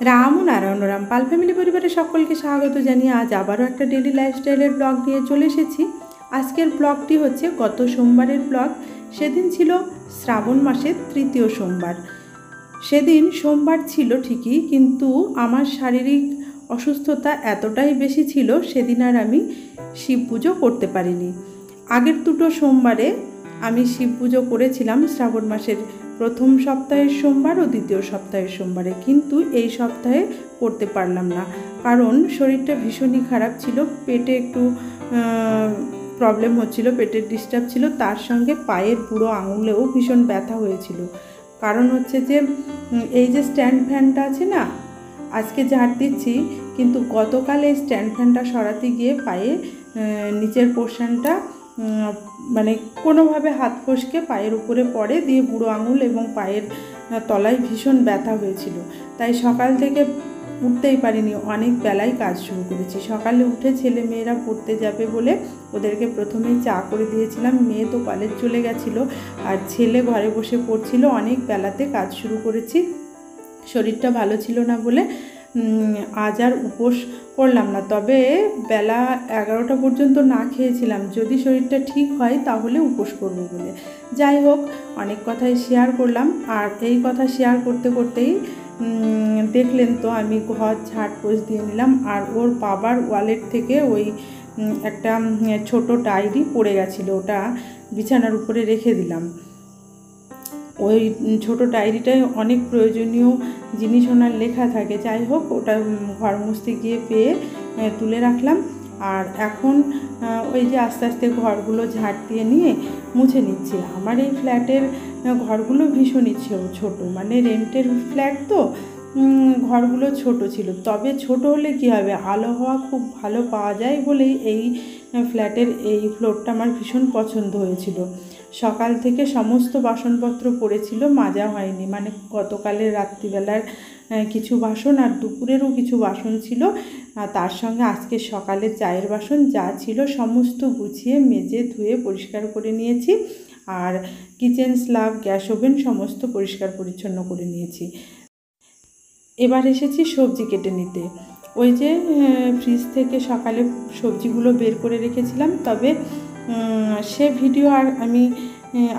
রাম ও নারায়ণ রাম পাল family পরিবারের সকলকে স্বাগত জানিয়ে আজ আবারও একটা ডেলি লাইফস্টাইলের ব্লগ নিয়ে চলে এসেছি। আজকের ব্লগটি হচ্ছে গত সোমবারের ব্লগ। সেদিন ছিল শ্রাবণ মাসের তৃতীয় সোমবার। সেদিন সোমবার ছিল ঠিকই, কিন্তু আমার শারীরিক অসুস্থতা এতটাই বেশি ছিল সেদিন আর আমি শিব পুজো করতে পারিনি। আগের দুটো সোমবারে আমি শিব পুজো করেছিলাম, শ্রাবণ মাসের প্রথম সপ্তাহের সোমবার ও দ্বিতীয় সপ্তাহের সোমবারে, কিন্তু এই সপ্তাহে করতে পারলাম না, কারণ শরীরটা ভীষণই খারাপ ছিল। পেটে একটু প্রবলেম হচ্ছিল, পেটের ডিস্টার্ব ছিল, তার সঙ্গে পায়ের বুড়ো আঙুলেও ভীষণ ব্যথা হয়েছিল। কারণ হচ্ছে যে এই যে স্ট্যান্ড ফ্যানটা আছে না, আজকে ঝাড় দিচ্ছি, কিন্তু গতকাল এই স্ট্যান্ড ফ্যানটা সরাতে গিয়ে পায়ে নিচের পোর্শনটা মানে কোনোভাবে হাত ফসকে পায়ের উপরে পড়ে, দিয়ে বুড়ো আঙুল এবং পায়ের তলায় ভীষণ ব্যথা হয়েছিল। তাই সকাল থেকে উঠতেই পারিনি, অনেক বেলায় কাজ শুরু করেছি। সকালে উঠে ছেলে মেয়েরা পড়তে যাবে বলে ওদেরকে প্রথমেই চা করে দিয়েছিলাম। মেয়ে তো কলেজ চলে গেছিলো, আর ছেলে ঘরে বসে পড়ছিল। অনেক বেলাতে কাজ শুরু করেছি। শরীরটা ভালো ছিল না বলে আজ আর উপোস করলাম না, তবে বেলা 11টা পর্যন্ত না খেয়েছিলাম। যদি শরীরটা ঠিক হয় তাহলে উপোস করবো বলে। যাই হোক, অনেক কথাই শেয়ার করলাম, আর এই কথা শেয়ার করতে করতেই দেখলেন তো আমি ঘর ঝাড় পোছ দিয়ে নিলাম। আর ওর বাবার ওয়ালেট থেকে ওই একটা ছোট ডায়েরি পড়ে গেছিলো, ওটা বিছানার উপরে রেখে দিলাম। ওই ছোটো ডায়েরিটায় অনেক প্রয়োজনীয় জিনিস ওনার লেখা থাকে। যাই হোক, ওটা ঘর মুছতে গিয়ে পেয়ে তুলে রাখলাম। আর এখন ওই যে আস্তে আস্তে ঘরগুলো ঝাড় দিয়ে নিয়ে মুছে নিচ্ছি। আমার এই ফ্ল্যাটের ঘরগুলো ভীষণই ছোটো, মানে রেন্টের ফ্ল্যাট তো ঘরগুলো ছোট ছিল। তবে ছোট হলে কী হবে, আলো হাওয়া খুব ভালো পাওয়া যায় বলেই এই ফ্ল্যাটের এই ফ্লোরটা আমার ভীষণ পছন্দ হয়েছিল। সকাল থেকে সমস্ত বাসনপত্র পড়েছিল, মাজা হয়নি, মানে গতকালের রাত্রিবেলার কিছু বাসন আর দুপুরেরও কিছু বাসন ছিল, তার সঙ্গে আজকে সকালের চায়ের বাসন যা ছিল সমস্ত গুছিয়ে মেজে ধুয়ে পরিষ্কার করে নিয়েছি। আর কিচেন স্ল্যাব, গ্যাস ওভেন সমস্ত পরিষ্কার পরিচ্ছন্ন করে নিয়েছি। এবার এসেছি সবজি কেটে নিতে। ওই যে ফ্রিজ থেকে সকালে সবজিগুলো বের করে রেখেছিলাম, তবে সে ভিডিও আর আমি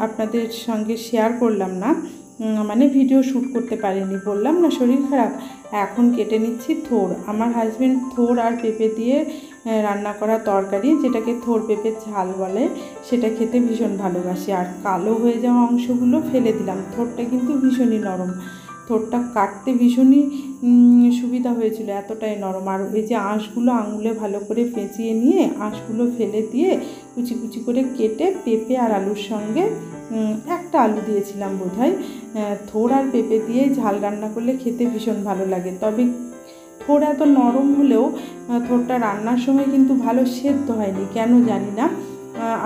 আপনাদের সঙ্গে শেয়ার করলাম না, মানে ভিডিও শ্যুট করতে পারিনি, বললাম না শরীর খারাপ। এখন কেটে নিচ্ছি থোর। আমার হাজব্যান্ড থোর আর পেঁপে দিয়ে রান্না করা তরকারি, যেটাকে থোর পেঁপের ঝাল বলে, সেটা খেতে ভীষণ ভালোবাসি। আর কালো হয়ে যাওয়া অংশগুলো ফেলে দিলাম। থোরটা কিন্তু ভীষণই নরম, থোরটা কাটতে ভীষণই সুবিধা হয়েছিল, এতটাই নরম। আর এই যে আঁশগুলো আঙুলে ভালো করে পেঁচিয়ে নিয়ে আঁশগুলো ফেলে দিয়ে কুচি কুচি করে কেটে পেঁপে আর আলুর সঙ্গে, একটা আলু দিয়েছিলাম বোধহয়, থোর আর পেঁপে দিয়ে ঝাল রান্না করলে খেতে ভীষণ ভালো লাগে। তবে থোর এত নরম হলেও থোরটা রান্নার সময় কিন্তু ভালো সেদ্ধ হয়নি, কেন জানি না।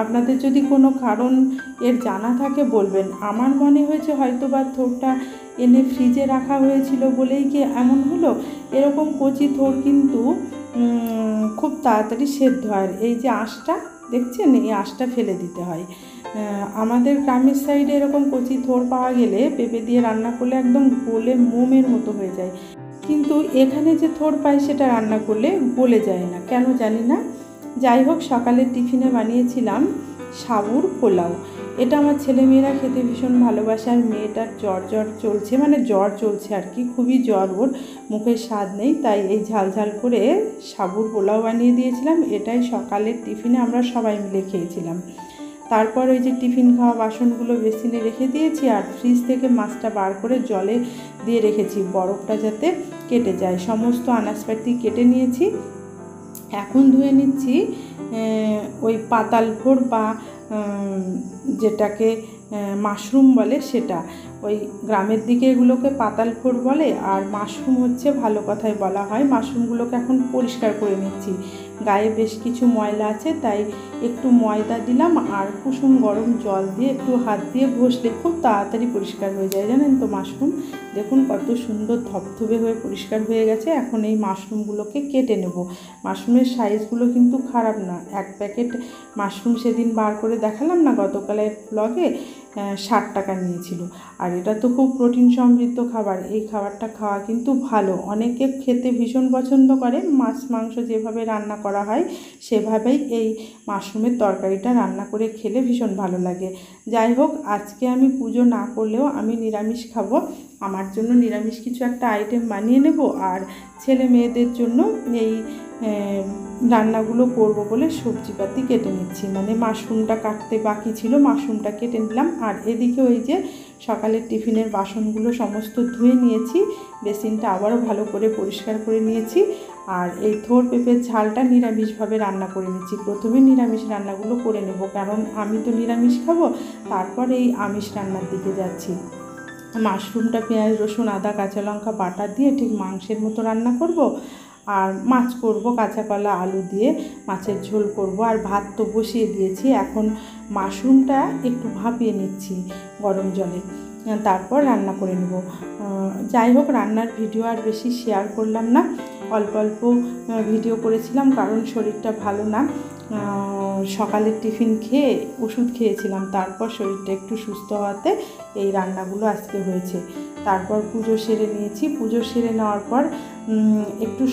আপনাদের যদি কোনো কারণ এর জানা থাকে বলবেন। আমার মনে হয়েছে হয়তো বা থোরটা এনে ফ্রিজে রাখা হয়েছিল বলেই কি এমন হলো। এরকম কচি থোর কিন্তু খুব তাড়াতাড়ি সেদ্ধ হয়। এই যে আঁশটা দেখছেন, এই আঁশটা ফেলে দিতে হয়। আমাদের গ্রামের সাইডে এরকম কচি থোর পাওয়া গেলে পেঁপে দিয়ে রান্না করলে একদম গলে মোমের মতো হয়ে যায়, কিন্তু এখানে যে থোর পাই সেটা রান্না করলে গলে যায় না, কেন জানি না। যাই হোক, সকালের টিফিনে বানিয়েছিলাম সাবুর পোলাও। এটা আমার ছেলেমেয়েরা খেতে ভীষণ ভালোবাসে। আর মেয়েটার জ্বর চলছে, মানে জ্বর চলছে আর কি, খুবই জ্বর, ওর মুখের স্বাদ নেই, তাই এই ঝাল ঝাল করে সাবুর পোলাও বানিয়ে দিয়েছিলাম। এটাই সকালের টিফিনে আমরা সবাই মিলে খেয়েছিলাম। তারপর ওই যে টিফিন খাওয়া বাসনগুলো বেসিনে রেখে দিয়েছি, আর ফ্রিজ থেকে মাছটা বার করে জলে দিয়ে রেখেছি, বরফটা যাতে কেটে যায়। সমস্ত আনাজপাতি কেটে নিয়েছি। এখন ধুয়ে নিচ্ছি ওই পাতাল ভোর বা যেটাকে মাশরুম বলে সেটা। ওই গ্রামের দিকে এগুলোকে পাতাল ভোর বলে, আর মাশরুম হচ্ছে ভালো কথায় বলা হয়। মাশরুমগুলোকে এখন পরিষ্কার করে নিচ্ছি। গায়ে বেশ কিছু ময়লা আছে, তাই একটু ময়দা দিলাম আর কুসুম গরম জল দিয়ে একটু হাত দিয়ে ঘষলে খুব তাড়াতাড়ি পরিষ্কার হয়ে যায়, জানেন তো। মাশরুম দেখুন কত সুন্দর ধবধবে হয়ে পরিষ্কার হয়ে গেছে। এখন এই মাশরুমগুলোকে কেটে নেব। মাশরুমের সাইজগুলো কিন্তু খারাপ না। এক প্যাকেট মাশরুম সেদিন বার করে দেখালাম না গতকালের ব্লগে, 60 টাকা নিয়েছিল। আর এটা তো খুব প্রোটিন সমৃদ্ধ খাবার, এই খাবারটা খাওয়া কিন্তু ভালো। অনেকে খেতে ভীষণ পছন্দ করে, মাছ মাংস যেভাবে রান্না করা হয় সেভাবেই এই মাশরুমের তরকারিটা রান্না করে খেলে ভীষণ ভালো লাগে। যাই হোক, আজকে আমি পুজো না করলেও আমি নিরামিষ খাবো। আমার জন্য নিরামিষ কিছু একটা আইটেম বানিয়ে নেব, আর ছেলে মেয়েদের জন্য এই রান্নাগুলো করব বলে সবজিপাতি কেটে নিচ্ছি। মানে মাশরুমটা কাটতে বাকি ছিল, মাশরুমটা কেটে নিলাম। আর এদিকে ওই যে সকালের টিফিনের বাসনগুলো সমস্ত ধুয়ে নিয়েছি, বেসিনটা আবারও ভালো করে পরিষ্কার করে নিয়েছি। আর এই থোর পেঁপের ঝালটা নিরামিষভাবে রান্না করে নিচ্ছি। প্রথমে নিরামিষ রান্নাগুলো করে নেব, কারণ আমি তো নিরামিষ খাবো, তারপর এই আমিষ রান্নার দিকে যাচ্ছি। মাশরুমটা পেঁয়াজ রসুন আদা কাঁচা লঙ্কা বাটা দিয়ে ঠিক মাংসের মতো রান্না করব। আর মাছ করব কাঁচা কলা আলু দিয়ে, মাছের ঝোল করব। আর ভাত তো বসিয়ে দিয়েছি, এখন মাশরুমটা একটু ভাপিয়ে নিচ্ছি গরম জলে, তারপর রান্না করে নেব। যাই হোক, রান্নার ভিডিও আর বেশি শেয়ার করলাম না, অল্প অল্প ভিডিও করেছিলাম, কারণ শরীরটা ভালো না। সকালের টিফিন খেয়ে ওষুধ খেয়েছিলাম, তারপর শরীরটা একটু সুস্থ হওয়াতে এই রান্নাগুলো আজকে হয়েছে। তারপর পুজো সেরে নিয়েছি। পুজো সেরে নেওয়ার পর একটু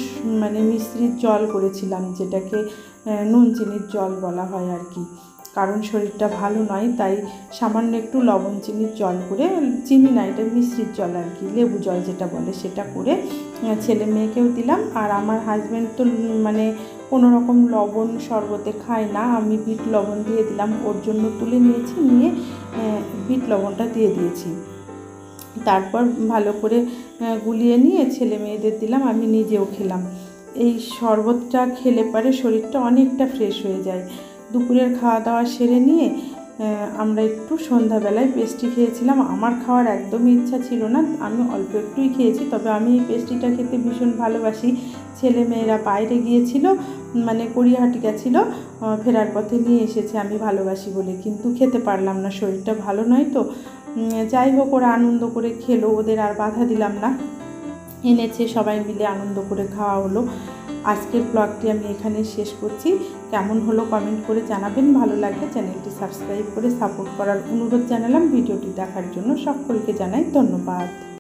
মানে মিশ্রিত জল করেছিলাম, যেটাকে নুন চিনির জল বলা হয় আর কি। কারণ শরীরটা ভালো নয়, তাই সামান্য একটু লবণ চিনির জল করে, চিনি না, এটা মিশ্রিত জল আর কি, লেবু জল যেটা বলে, সেটা করে ছেলে মেয়েকেও দিলাম। আর আমার হাজব্যান্ড তো মানে কোনো রকম লবণ শরবতে খায় না, আমি বিট লবণ দিয়ে দিলাম, ওর জন্য তুলে নিয়েছি, নিয়ে বিট লবণটা দিয়ে দিয়েছি। তারপর ভালো করে গুলিয়ে নিয়ে ছেলে মেয়েদের দিলাম, আমি নিজেও খেলাম। এই শরবতটা খেলে পরে শরীরটা অনেকটা ফ্রেশ হয়ে যায়। দুপুরের খাওয়া দাওয়া সেরে নিয়ে আমরা একটু সন্ধ্যাবেলায় পেস্ট্রি খেয়েছিলাম। আমার খাওয়ার একদমই ইচ্ছা ছিল না, আমি অল্প একটুই খেয়েছি, তবে আমি এই পেস্ট্রিটা খেতে ভীষণ ভালোবাসি। ছেলে মেয়েরা বাইরে গিয়েছিল, মানে গড়িয়াহাটি গেছিল, ফেরার পথে নিয়ে এসেছে আমি ভালোবাসি বলে, কিন্তু খেতে পারলাম না, শরীরটা ভালো নয় তো। যাই হোক, ওরা আনন্দ করে খেলো, ওদের আর বাধা দিলাম না, এনেছে, সবাই মিলে আনন্দ করে খাওয়া হলো। আজকের ব্লগটি আমি এখানে শেষ করছি। কেমন হলো কমেন্ট করে জানাবেন, ভালো লাগলে চ্যানেলটি সাবস্ক্রাইব করে সাপোর্ট করার অনুরোধ জানালাম। ভিডিওটি দেখার জন্য সকলকে জানাই ধন্যবাদ।